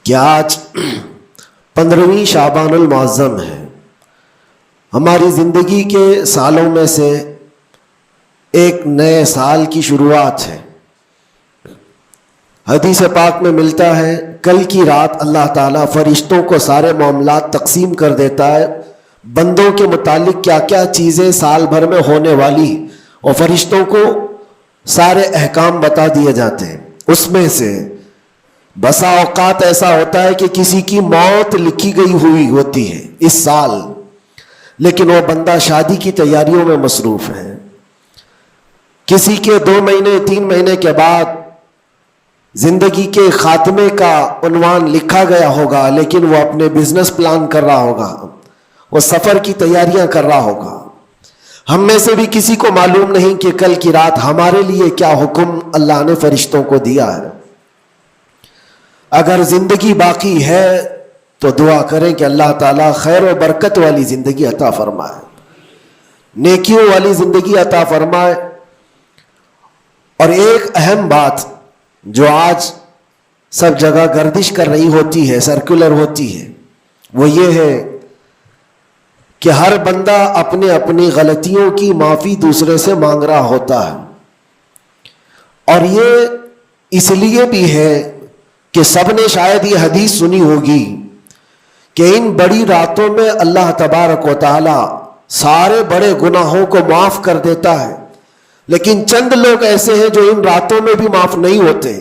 کہ آج 15ویں شعبان المعظم ہے. ہماری زندگی کے سالوں میں سے ایک نئے سال کی شروعات ہے. حدیث پاک میں ملتا ہے کل کی رات اللہ تعالیٰ فرشتوں کو سارے معاملات تقسیم کر دیتا ہے، بندوں کے متعلق کیا کیا چیزیں سال بھر میں ہونے والی، اور فرشتوں کو سارے احکام بتا دیے جاتے ہیں. اس میں سے بسا اوقات ایسا ہوتا ہے کہ کسی کی موت لکھی گئی ہوئی ہوتی ہے اس سال، لیکن وہ بندہ شادی کی تیاریوں میں مصروف ہے. کسی کے 2 مہینے 3 مہینے کے بعد زندگی کے خاتمے کا عنوان لکھا گیا ہوگا، لیکن وہ اپنے بزنس پلان کر رہا ہوگا، وہ سفر کی تیاریاں کر رہا ہوگا. ہم میں سے بھی کسی کو معلوم نہیں کہ کل کی رات ہمارے لیے کیا حکم اللہ نے فرشتوں کو دیا ہے. اگر زندگی باقی ہے تو دعا کریں کہ اللہ تعالیٰ خیر و برکت والی زندگی عطا فرمائے، نیکیوں والی زندگی عطا فرمائے. اور ایک اہم بات جو آج سب جگہ گردش کر رہی ہوتی ہے، سرکولر ہوتی ہے، وہ یہ ہے کہ ہر بندہ اپنے اپنی غلطیوں کی معافی دوسرے سے مانگ رہا ہوتا ہے. اور یہ اس لیے بھی ہے کہ سب نے شاید یہ حدیث سنی ہوگی کہ ان بڑی راتوں میں اللہ تبارک و تعالی سارے بڑے گناہوں کو معاف کر دیتا ہے، لیکن چند لوگ ایسے ہیں جو ان راتوں میں بھی معاف نہیں ہوتے.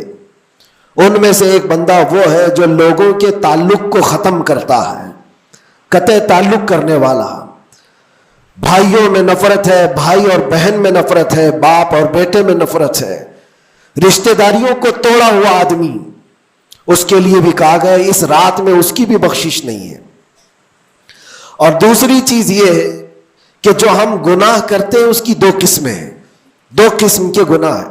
ان میں سے ایک بندہ وہ ہے جو لوگوں کے تعلق کو ختم کرتا ہے، قطع تعلق کرنے والا. بھائیوں میں نفرت ہے، بھائی اور بہن میں نفرت ہے، باپ اور بیٹے میں نفرت ہے، رشتہ داریوں کو توڑا ہوا آدمی، اس کے لیے بھی کہا گیا اس رات میں اس کی بھی بخشش نہیں ہے. اور دوسری چیز یہ ہے کہ جو ہم گناہ کرتے ہیں اس کی 2 قسمیں ہیں. 2 قسم کے گناہ ہیں.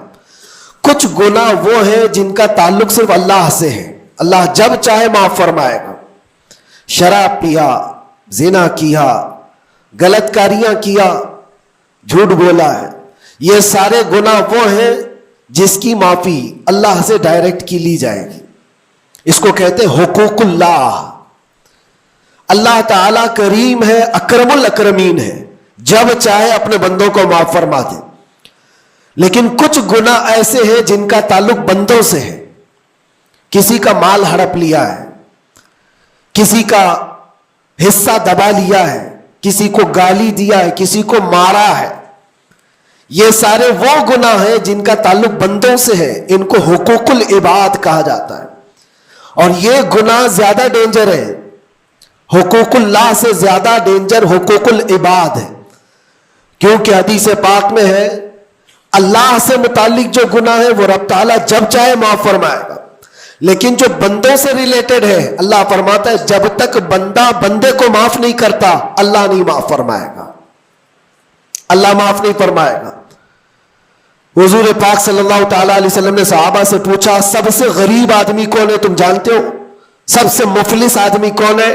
کچھ گناہ وہ ہیں جن کا تعلق صرف اللہ سے ہے، اللہ جب چاہے معاف فرمائے گا. شراب پیا، زنا کیا، غلط کاریاں کیا، جھوٹ بولا ہے، یہ سارے گناہ وہ ہیں جس کی معافی اللہ سے ڈائریکٹ کی لی جائے گی. اس کو کہتے ہیں حقوق اللہ. اللہ تعالیٰ کریم ہے، اکرم الاکرمین ہے، جب چاہے اپنے بندوں کو معاف فرما دے. لیکن کچھ گناہ ایسے ہیں جن کا تعلق بندوں سے ہے. کسی کا مال ہڑپ لیا ہے، کسی کا حصہ دبا لیا ہے، کسی کو گالی دیا ہے، کسی کو مارا ہے. یہ سارے وہ گناہ ہیں جن کا تعلق بندوں سے ہے. ان کو حقوق العباد کہا جاتا ہے. اور یہ گناہ زیادہ ڈینجر ہے، حقوق اللہ سے زیادہ ڈینجر حقوق العباد ہے. کیونکہ حدیث پاک میں ہے اللہ سے متعلق جو گناہ ہے وہ رب تعالیٰ جب چاہے معاف فرمائے گا، لیکن جو بندوں سے ریلیٹڈ ہے اللہ فرماتا ہے جب تک بندہ بندے کو معاف نہیں کرتا اللہ نہیں معاف فرمائے گا، اللہ معاف نہیں فرمائے گا. حضور پاک صلی اللہ تعالیٰ علیہ وسلم نے صحابہ سے پوچھا سب سے غریب آدمی کون ہے؟ تم جانتے ہو سب سے مفلس آدمی کون ہے؟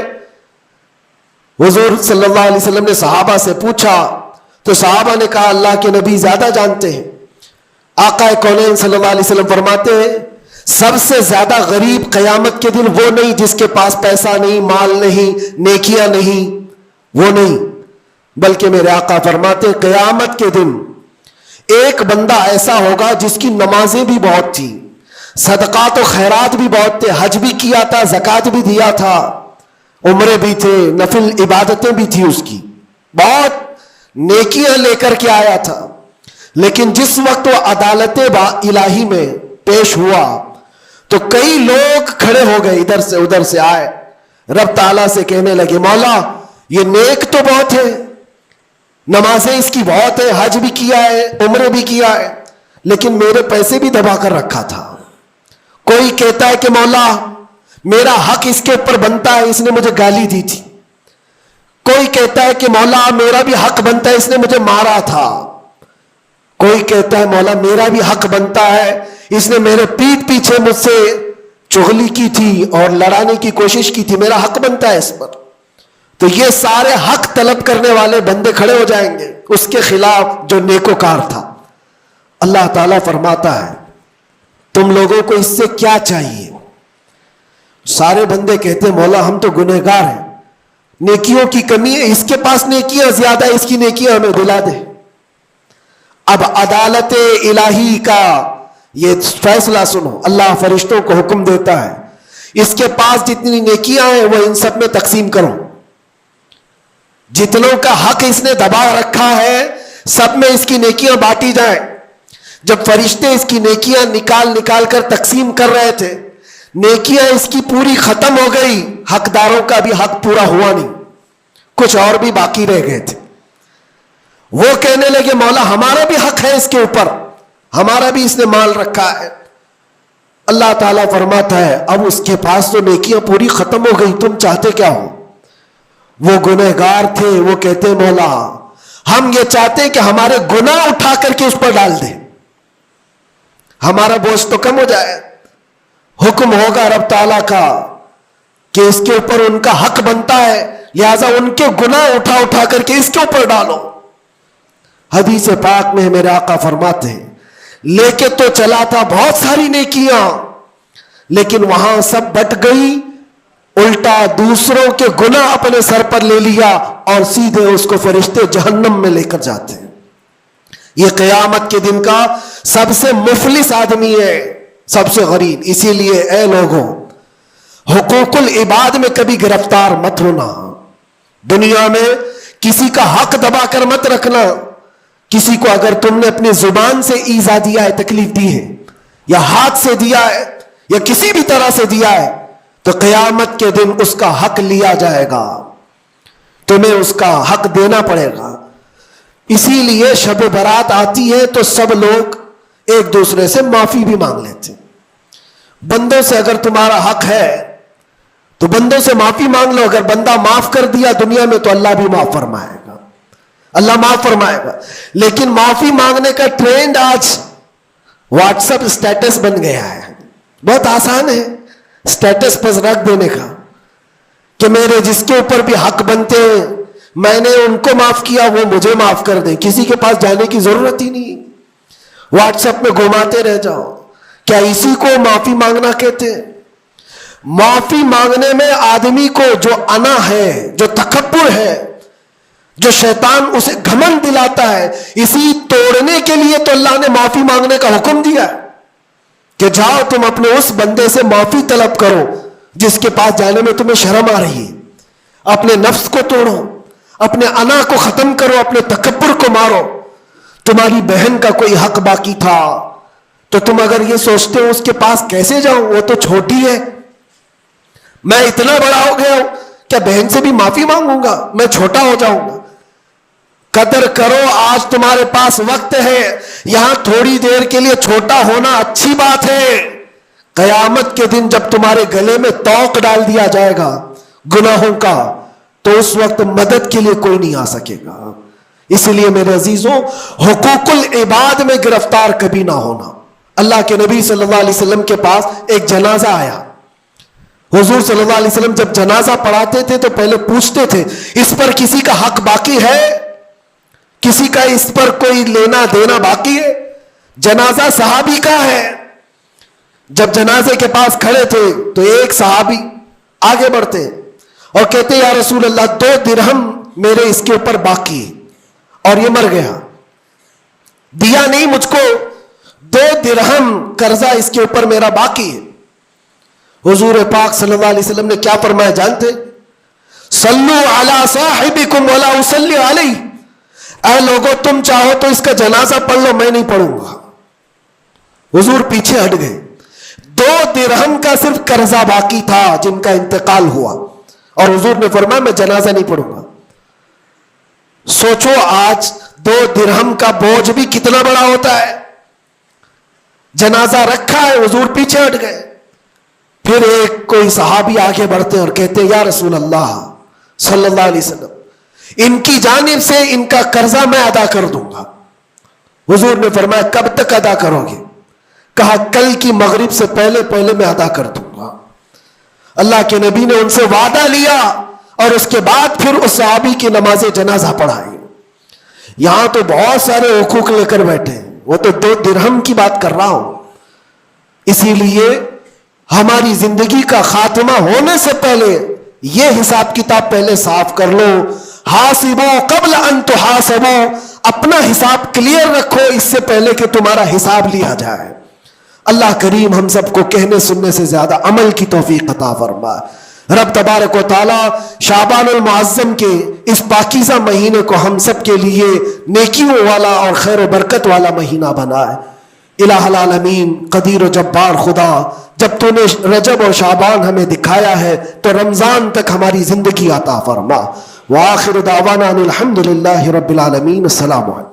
حضور صلی اللہ علیہ وسلم نے صحابہ سے پوچھا تو صحابہ نے کہا اللہ کے نبی زیادہ جانتے ہیں. آقا کونین صلی اللہ علیہ وسلم فرماتے ہیں سب سے زیادہ غریب قیامت کے دن وہ نہیں جس کے پاس پیسہ نہیں، مال نہیں، نیکیاں نہیں، وہ نہیں، بلکہ میرے آقا فرماتے ہیں قیامت کے دن ایک بندہ ایسا ہوگا جس کی نمازیں بھی بہت تھی، صدقات و خیرات بھی بہت تھے، حج بھی کیا تھا، زکوٰۃ بھی دیا تھا، عمرے بھی تھے، نفل عبادتیں بھی تھی، اس کی بہت نیکیاں لے کر کے آیا تھا. لیکن جس وقت وہ عدالت الہی میں پیش ہوا تو کئی لوگ کھڑے ہو گئے، ادھر سے ادھر سے آئے، رب تعالیٰ سے کہنے لگے مولا یہ نیک تو بہت ہے، نمازیں اس کی بہت ہے، حج بھی کیا ہے، عمرے بھی کیا ہے، لیکن میرے پیسے بھی دبا کر رکھا تھا. کوئی کہتا ہے کہ مولا میرا حق اس کے اوپر بنتا ہے، اس نے مجھے گالی دی تھی. کوئی کہتا ہے کہ مولا میرا بھی حق بنتا ہے، اس نے مجھے مارا تھا. کوئی کہتا ہے مولا میرا بھی حق بنتا ہے، اس نے میرے پیٹھ پیچھے مجھ سے چغلی کی تھی اور لڑانے کی کوشش کی تھی، میرا حق بنتا ہے اس پر. تو یہ سارے حق طلب کرنے والے بندے کھڑے ہو جائیں گے اس کے خلاف جو نیکوکار تھا. اللہ تعالیٰ فرماتا ہے تم لوگوں کو اس سے کیا چاہیے؟ سارے بندے کہتے مولا ہم تو گنہگار ہیں, نیکیوں کی کمی ہے, اس کے پاس نیکیاں زیادہ, اس کی نیکیاں ہمیں دلا دے. اب عدالت الہی کا یہ فیصلہ سنو. اللہ فرشتوں کو حکم دیتا ہے اس کے پاس جتنی نیکیاں ہیں وہ ان سب میں تقسیم کرو. جتنوں کا حق اس نے دبا رکھا ہے سب میں اس کی نیکیاں بانٹی جائیں. جب فرشتے اس کی نیکیاں نکال کر تقسیم کر رہے تھے, نیکیاں اس کی پوری ختم ہو گئی, حقداروں کا بھی حق پورا ہوا نہیں, کچھ اور بھی باقی رہ گئے تھے. وہ کہنے لگے مولا ہمارا بھی حق ہے اس کے اوپر, ہمارا بھی اس نے مال رکھا ہے. اللہ تعالیٰ فرماتا ہے اب اس کے پاس تو نیکیاں پوری ختم ہو گئی, تم چاہتے کیا ہو؟ وہ گنہگار تھے, وہ کہتے مولا ہم یہ چاہتے کہ ہمارے گناہ اٹھا کر کے اس پر ڈال دیں, ہمارا بوجھ تو کم ہو جائے. حکم ہوگا رب تعالیٰ کا کہ اس کے اوپر ان کا حق بنتا ہے, لہذا ان کے گناہ اٹھا کر کے اس کے اوپر ڈالو. حدیث پاک میں میرے آقا فرماتے ہیں لے کے تو چلا تھا بہت ساری نیکیاں, لیکن وہاں سب بٹ گئی, الٹا دوسروں کے گناہ اپنے سر پر لے لیا اور سیدھے اس کو فرشتے جہنم میں لے کر جاتے ہیں. یہ قیامت کے دن کا سب سے مفلس آدمی ہے, سب سے غریب. اسی لیے اے لوگوں حقوق العباد میں کبھی گرفتار مت ہونا. دنیا میں کسی کا حق دبا کر مت رکھنا. کسی کو اگر تم نے اپنی زبان سے ایذا دیا ہے, تکلیف دی ہے, یا ہاتھ سے دیا ہے, یا کسی بھی طرح سے دیا ہے, تو قیامت کے دن اس کا حق لیا جائے گا, تمہیں اس کا حق دینا پڑے گا. اسی لیے شب برات آتی ہے تو سب لوگ ایک دوسرے سے معافی بھی مانگ لیتے ہیں. بندوں سے اگر تمہارا حق ہے تو بندوں سے معافی مانگ لو. اگر بندہ معاف کر دیا دنیا میں تو اللہ بھی معاف فرمائے گا, اللہ معاف فرمائے گا. لیکن معافی مانگنے کا ٹرینڈ آج واٹس ایپ اسٹیٹس بن گیا ہے. بہت آسان ہے اسٹیٹس پر رکھ دینے کا کہ میرے جس کے اوپر بھی حق بنتے ہیں میں نے ان کو معاف کیا, وہ مجھے معاف کر دیں. کسی کے پاس جانے کی ضرورت ہی نہیں, واٹس ایپ میں گھماتے رہ جاؤ. کیا اسی کو معافی مانگنا کہتے ہیں؟ معافی مانگنے میں آدمی کو جو انا ہے, جو تکبر ہے, جو شیطان اسے گھمنڈ دلاتا ہے, اسی توڑنے کے لیے تو اللہ نے معافی مانگنے کا حکم دیا ہے کہ جاؤ تم اپنے اس بندے سے معافی طلب کرو جس کے پاس جانے میں تمہیں شرم آ رہی ہے. اپنے نفس کو توڑو, اپنے انا کو ختم کرو, اپنے تکبر کو مارو. تمہاری بہن کا کوئی حق باقی تھا تو تم اگر یہ سوچتے ہو اس کے پاس کیسے جاؤں, وہ تو چھوٹی ہے, میں اتنا بڑا ہو گیا ہوں, کیا بہن سے بھی معافی مانگوں گا, میں چھوٹا ہو جاؤں گا. قدر کرو, آج تمہارے پاس وقت ہے, یہاں تھوڑی دیر کے لیے چھوٹا ہونا اچھی بات ہے. قیامت کے دن جب تمہارے گلے میں توق ڈال دیا جائے گا گناہوں کا تو اس وقت مدد کے لیے کوئی نہیں آ سکے گا. اس لیے میرے عزیزوں حقوق العباد میں گرفتار کبھی نہ ہونا. اللہ کے نبی صلی اللہ علیہ وسلم کے پاس ایک جنازہ آیا. حضور صلی اللہ علیہ وسلم جب جنازہ پڑھاتے تھے تو پہلے پوچھتے تھے اس پر کسی کا حق باقی ہے, کسی کا اس پر کوئی لینا دینا باقی ہے. جنازہ صحابی کا ہے. جب جنازے کے پاس کھڑے تھے تو ایک صحابی آگے بڑھتے اور کہتے یا رسول اللہ 2 درہم میرے اس کے اوپر باقی ہے اور یہ مر گیا, دیا نہیں مجھ کو, 2 درہم قرضہ اس کے اوپر میرا باقی ہے. حضور پاک صلی اللہ علیہ وسلم نے کیا فرمایا جانتے؟ صلو علی صاحبکم ولا اصلی علیہ. اے لوگوں تم چاہو تو اس کا جنازہ پڑھ لو, میں نہیں پڑھوں گا. حضور پیچھے ہٹ گئے. 2 درہم کا صرف قرضہ باقی تھا جن کا انتقال ہوا اور حضور نے فرمایا میں جنازہ نہیں پڑھوں گا. سوچو آج 2 درہم کا بوجھ بھی کتنا بڑا ہوتا ہے. جنازہ رکھا ہے, حضور پیچھے ہٹ گئے. پھر ایک کوئی صحابی آگے بڑھتے اور کہتے یا رسول اللہ صلی اللہ علیہ وسلم ان کی جانب سے ان کا قرضہ میں ادا کر دوں گا. حضور نے فرمایا کب تک ادا کرو گے؟ کہا کل کی مغرب سے پہلے میں ادا کر دوں گا. اللہ کے نبی نے ان سے وعدہ لیا اور اس کے بعد پھر اس صحابی کی نماز جنازہ پڑھائی. یہاں تو بہت سارے حقوق لے کر بیٹھے ہیں, وہ تو 2 درہم کی بات کر رہا ہوں. اسی لیے ہماری زندگی کا خاتمہ ہونے سے پہلے یہ حساب کتاب پہلے صاف کر لو. حاسبو قبل ان تحاسبو، اپنا حساب کلیئر رکھو اس سے پہلے کہ تمہارا حساب لیا جائے. اللہ کریم ہم سب کو کہنے سننے سے زیادہ عمل کی توفیق عطا فرما. رب تبارک و تعالی شعبان المعظم کے اس پاکیزہ مہینے کو ہم سب کے لیے نیکیوں والا اور خیر و برکت والا مہینہ بنائے. الہ العالمین قدیر و جبار خدا، جب تو نے رجب اور شعبان ہمیں دکھایا ہے تو رمضان تک ہماری زندگی عطا فرما. وآخر دعوانا ان الحمد للہ رب العالمین. السلام علیکم.